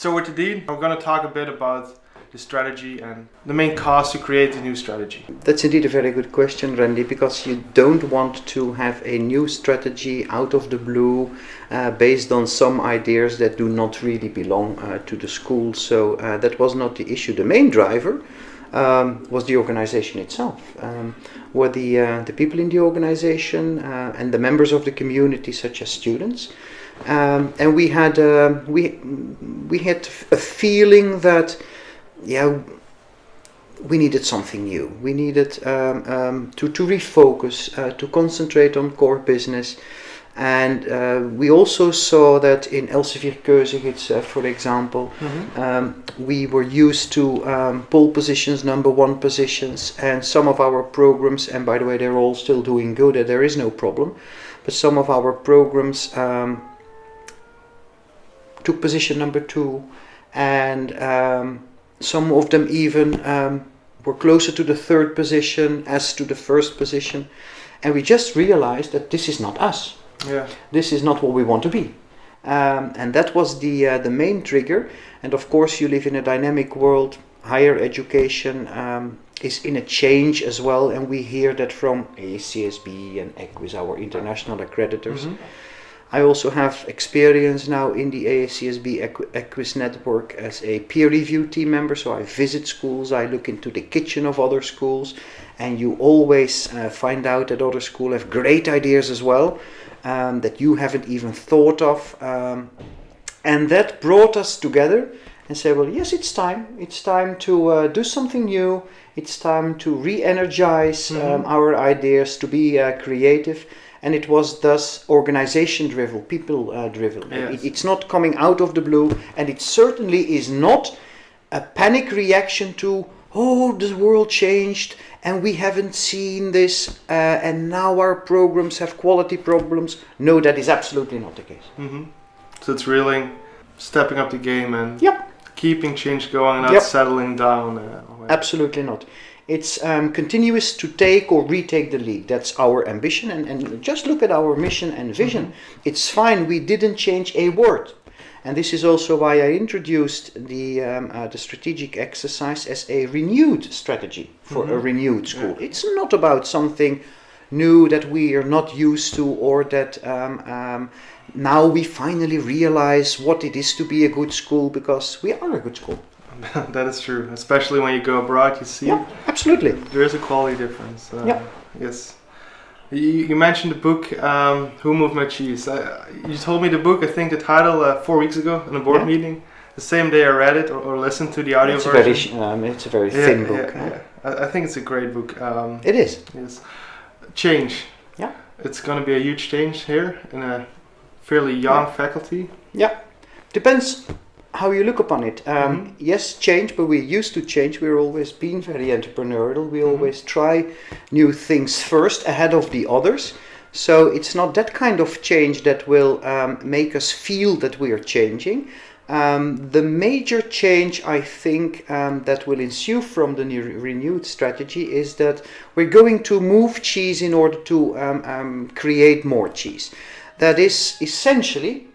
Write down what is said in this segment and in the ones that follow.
So with the Dean, we're going to talk a bit about the strategy and the main cost to create the new strategy. That's indeed a very good question, Rendy, because you don't want to have a new strategy out of the blue based on some ideas that do not really belong to the school. So that was not the issue. The main driver was the organization itself, were the people in the organization and the members of the community, such as students. And we had a feeling that, we needed something new. We needed to refocus, to concentrate on core business. And we also saw that in Elsevier Keuzegids, for example, we were used to pole positions, number one positions, and some of our programs, and by the way, they're all still doing good, there is no problem, but some of our programs took position number 2, and some of them even were closer to the 3rd position as to the 1st position, and we just realized that this is not us. Yeah. This is not what we want to be, and that was the main trigger. And of course, you live in a dynamic world. Higher education is in a change as well, and we hear that from ACSB and EQUIS, our international accreditors. I also have experience now in the ACSB EQUIS network as a peer review team member, so I visit schools, I look into the kitchen of other schools, and you always find out that other schools have great ideas as well, that you haven't even thought of, and that brought us together and say, well, yes, it's time to do something new, it's time to re-energize our ideas, to be creative. And it was thus organization-driven, people-driven. Yes. It's not coming out of the blue, and it certainly is not a panic reaction to, oh, the world changed, and we haven't seen this, and now our programs have quality problems. No, that is absolutely not the case. So it's really stepping up the game and Yep. keeping change going, not Yep. settling down. Absolutely not. It's continuous to take or retake the lead. That's our ambition. And just look at our mission and vision. It's fine. We didn't change a word. And this is also why I introduced the strategic exercise as a renewed strategy for a renewed school. Yeah. It's not about something new that we are not used to, or that now we finally realize what it is to be a good school, because we are a good school. That is true, especially when you go abroad, you see absolutely. there is a quality difference. Yeah. Yes. You mentioned the book, Who Moved My Cheese? You told me the book, I think the title 4 weeks ago in a board meeting. The same day I read it or listened to the audio version. It's a very thin book. Yeah. I think it's a great book. It is. Yes. Change. Yeah. It's going to be a huge change here in a fairly young faculty. Yeah. Depends how you look upon it. Yes, change, but we're used to change. We're always been very entrepreneurial. We always try new things first ahead of the others. So it's not that kind of change that will make us feel that we are changing. The major change, I think, that will ensue from the new renewed strategy is that we're going to move cheese in order to create more cheese. That is essentially,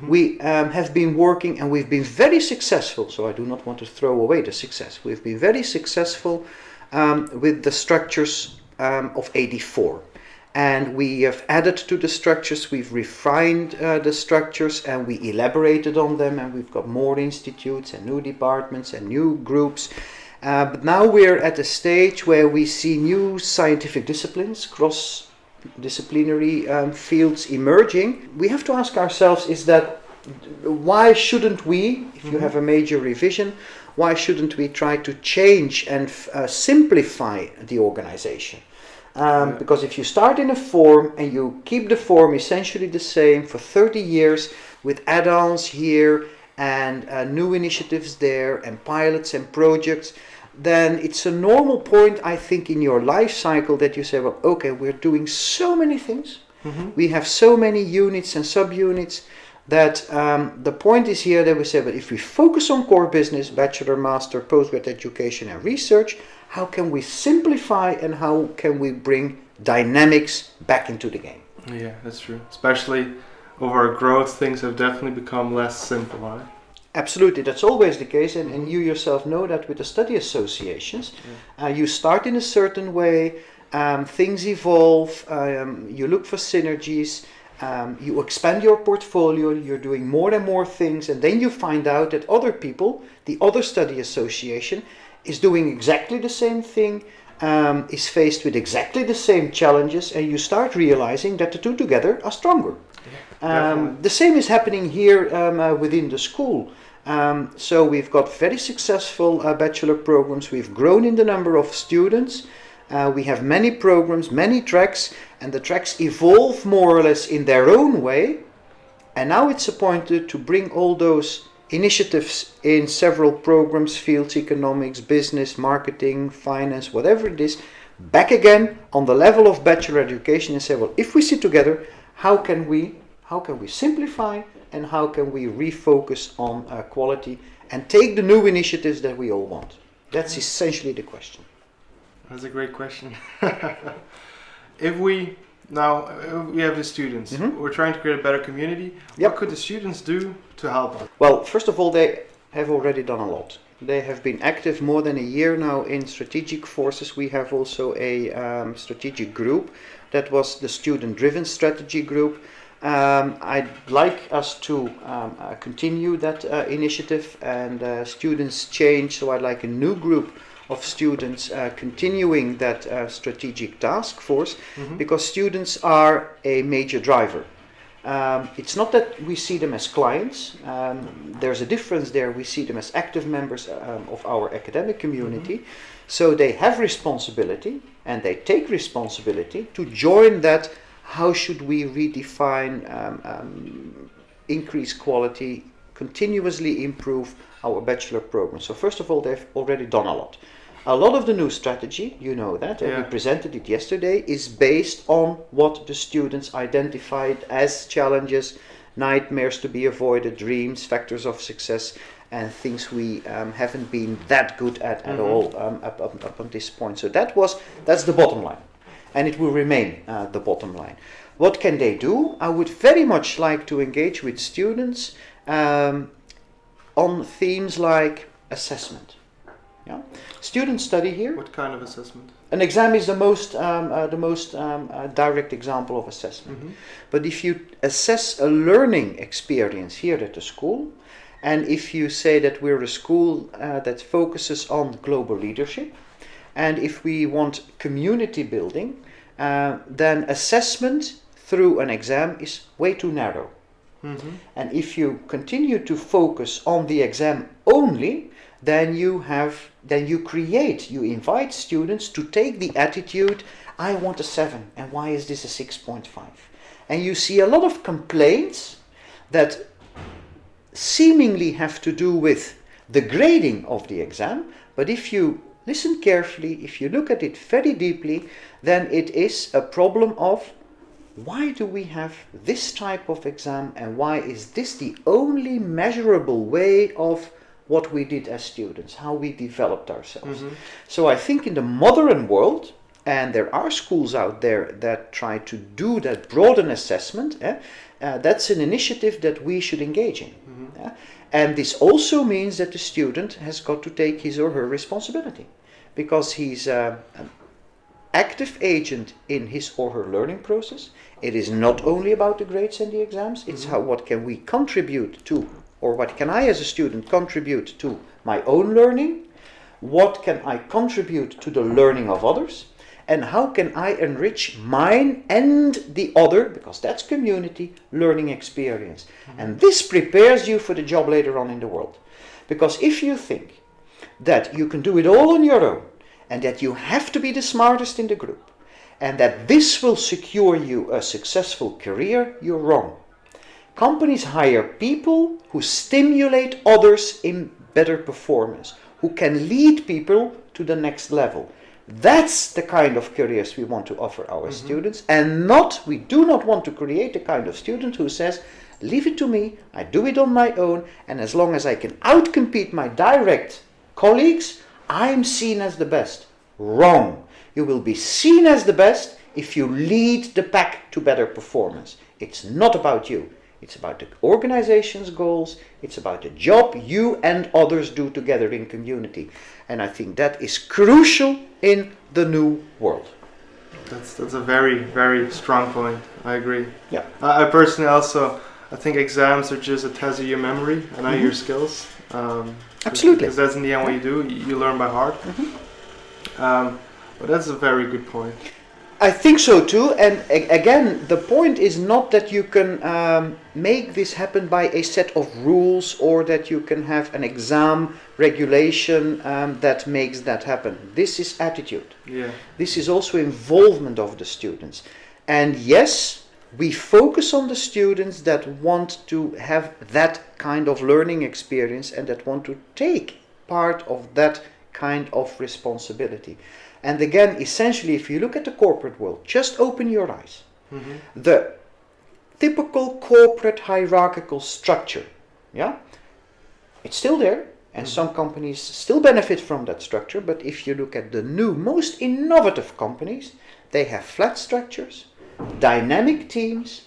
we have been working, and we've been very successful, so I do not want to throw away the success. We've been very successful with the structures of 84. And we have added to the structures, we've refined the structures, and we elaborated on them, and we've got more institutes and new departments and new groups. But now we're at a stage where we see new scientific disciplines, cross-disciplinary fields emerging. We have to ask ourselves, why shouldn't we, if you have a major revision, why shouldn't we try to change and simplify the organization? Because if you start in a form and you keep the form essentially the same for 30 years with add-ons here and new initiatives there and pilots and projects, then it's a normal point, I think, in your life cycle that you say, well, okay, we're doing so many things. We have so many units and subunits that the point is here that we say, but if we focus on core business, bachelor, master, postgrad education and research, how can we simplify and how can we bring dynamics back into the game? Yeah, that's true. Especially over our growth, things have definitely become less simple, right? Absolutely, that's always the case, and you yourself know that with the study associations. You start in a certain way, things evolve, you look for synergies, you expand your portfolio, you're doing more and more things, and then you find out that other people, the other study association, is doing exactly the same thing, is faced with exactly the same challenges, and you start realizing that the two together are stronger. The same is happening here within the school. So we've got very successful bachelor programs. We've grown in the number of students. We have many programs, many tracks, and the tracks evolve more or less in their own way. And now it's appointed to bring all those initiatives in several programs, fields, economics, business, marketing, finance, whatever it is, back again on the level of bachelor education and say, well, if we sit together, how can we simplify and how can we refocus on quality and take the new initiatives that we all want? That's essentially the question. That's a great question. If we have the students, we're trying to create a better community. Yep. What could the students do to help us? Well, first of all, they have already done a lot. They have been active more than a year now in strategic forces. We have also a strategic group that was the student-driven strategy group. I'd like us to continue that initiative, and students change, so I'd like a new group of students continuing that strategic task force, because students are a major driver. It's not that we see them as clients, there's a difference there. We see them as active members of our academic community, so they have responsibility and they take responsibility to join that. How should we redefine, increase quality, continuously improve our bachelor program? So first of all, they've already done a lot. A lot of the new strategy, you know that, and we presented it yesterday, is based on what the students identified as challenges, nightmares to be avoided, dreams, factors of success, and things we haven't been that good at all up on this point. So that's the bottom line. And it will remain the bottom line. What can they do? I would very much like to engage with students on themes like assessment. Yeah? Students study here. What kind of assessment? An exam is the most direct example of assessment. But if you assess a learning experience here at the school, and if you say that we're a school that focuses on global leadership, and if we want community building, then assessment through an exam is way too narrow. And if you continue to focus on the exam only, then you invite students to take the attitude, I want a 7, and why is this a 6.5? And you see a lot of complaints that seemingly have to do with the grading of the exam, but if you listen carefully, if you look at it very deeply, then it is a problem of why do we have this type of exam, and why is this the only measurable way of what we did as students, how we developed ourselves. So I think in the modern world, and there are schools out there that try to do that broaden assessment, that's an initiative that we should engage in. And this also means that the student has got to take his or her responsibility, because he's an active agent in his or her learning process. It is not only about the grades and the exams, it's what can we contribute to, or what can I as a student contribute to my own learning, what can I contribute to the learning of others, and how can I enrich mine and the other, because that's community, learning experience. And this prepares you for the job later on in the world. Because if you think that you can do it all on your own, and that you have to be the smartest in the group, and that this will secure you a successful career, you're wrong. Companies hire people who stimulate others in better performance, who can lead people to the next level. That's the kind of careers we want to offer our students, and we do not want to create the kind of student who says, leave it to me, I do it on my own, and as long as I can outcompete my direct colleagues, I'm seen as the best. Wrong. You will be seen as the best if you lead the pack to better performance. It's not about you. It's about the organization's goals. It's about the job you and others do together in community. And I think that is crucial in the new world. That's a very, very strong point. I agree. Yeah. I personally also, I think exams are just a test of your memory and not your skills. Absolutely. Because that's in the end what you do. You learn by heart. But that's a very good point. I think so too. And again, the point is not that you can make this happen by a set of rules, or that you can have an exam regulation that makes that happen. This is attitude. Yeah. This is also involvement of the students. And yes, we focus on the students that want to have that kind of learning experience and that want to take part of that kind of responsibility. And again, essentially, if you look at the corporate world, just open your eyes. The typical corporate hierarchical structure, yeah, it's still there, and some companies still benefit from that structure. But if you look at the new, most innovative companies, they have flat structures, dynamic teams,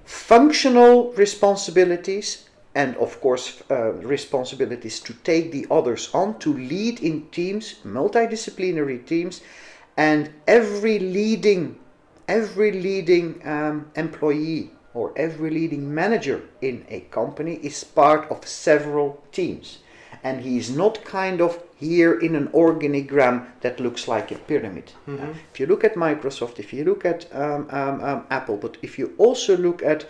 functional responsibilities, and of course responsibilities to take the others on, to lead in teams, multidisciplinary teams, and every leading employee or every leading manager in a company is part of several teams, and he is not kind of here in an organigram that looks like a pyramid. If you look at Microsoft, if you look at Apple, but if you also look at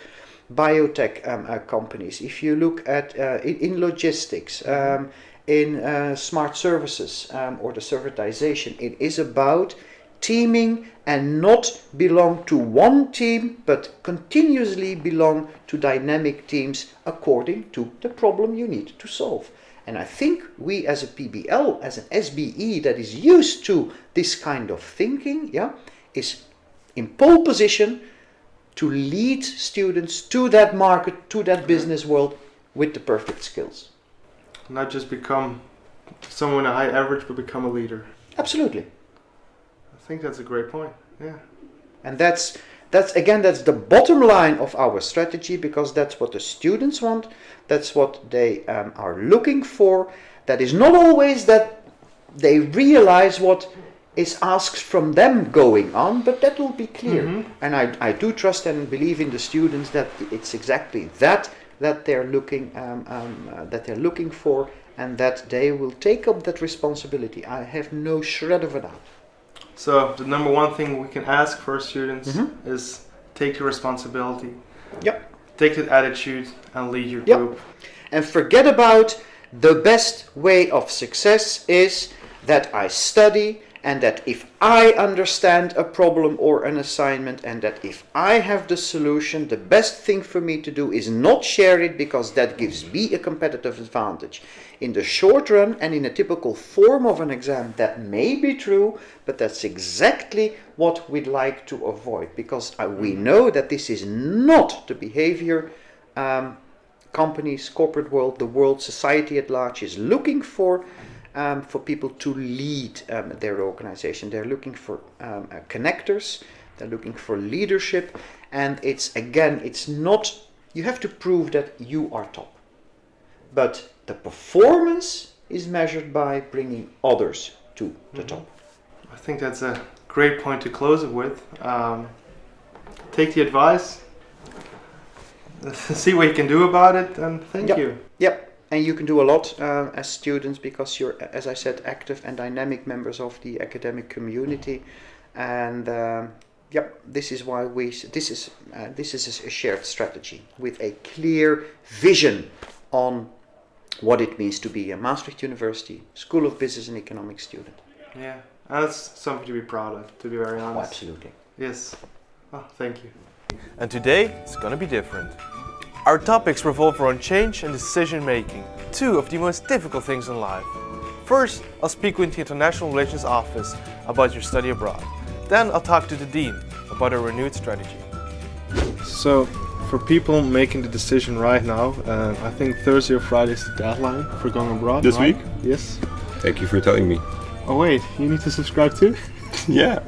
biotech companies, if you look at in logistics, in smart services or the servitization, it is about teaming and not belong to one team, but continuously belong to dynamic teams according to the problem you need to solve. And I think we as a PBL, as an SBE that is used to this kind of thinking, is in pole position to lead students to that market, to that business world with the perfect skills. Not just become someone a high average, but become a leader. Absolutely. I think that's a great point. Yeah. And that's the bottom line of our strategy, because that's what the students want. That's what they are looking for. That is not always that they realize what is asked from them going on, but that will be clear. And I do trust and believe in the students that it's exactly that they're looking for, and that they will take up that responsibility. I have no shred of a doubt. So the number one thing we can ask for our students is take the responsibility. Yep. Take that attitude and lead your group. And forget about the best way of success is that I study, and that if I understand a problem or an assignment, and that if I have the solution, the best thing for me to do is not share it, because that gives me a competitive advantage. In the short run and in a typical form of an exam, that may be true, but that's exactly what we'd like to avoid, because we know that this is not the behavior companies, corporate world, the world, society at large is looking for people to lead their organization. They're looking for connectors, they're looking for leadership, and it's not, you have to prove that you are top. But the performance is measured by bringing others to the top. I think that's a great point to close it with. Take the advice, see what you can do about it, and thank you. Yep. And you can do a lot as students, because you're, as I said, active and dynamic members of the academic community. And this is why this is a shared strategy with a clear vision on what it means to be a Maastricht University School of Business and Economics student. Yeah, and that's something to be proud of, to be very honest. Oh, absolutely. Yes. Oh, thank you. And today it's gonna be different. Our topics revolve around change and decision making, two of the most difficult things in life. First, I'll speak with the International Relations Office about your study abroad. Then I'll talk to the Dean about our renewed strategy. So, for people making the decision right now, I think Thursday or Friday is the deadline for going abroad. This week? Yes. Thank you for telling me. Oh wait, you need to subscribe too? Yeah.